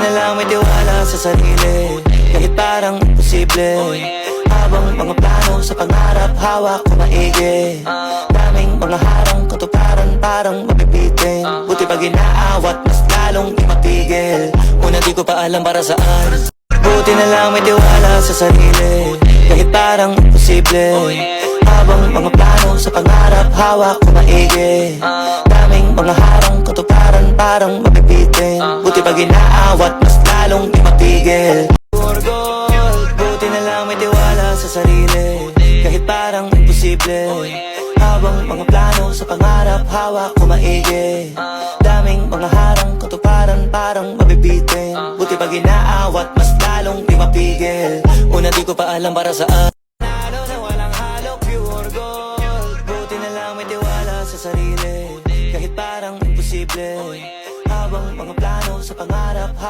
na lang may tiwala sa sarili, kahit parang imposible. Habang mga plano sa pangarap, hawak ko maigi. Daming mga harang, katuparan parang mapipitin. Buti pag inaawat, mas lalong di mapigil. Una di ko pa alam para saan. Buti na lang may tiwala sa sarili, kahit parang imposible. Habang mga plano sa pangarap, hawak ko maigi. Daming mga harang, katuparan parang mapipitin. Buti pag inaawat, mas lalong di mapigil. Buti na lang may tiwala sa sarili, kahit parang imposible. Habang mga plano sa pangarap, hawak ko maigi. Daming mga harang, katuparan parang mabibitin. Buti pag inaawat, mas lalong di mapigil. Una di ko pa alam para saan.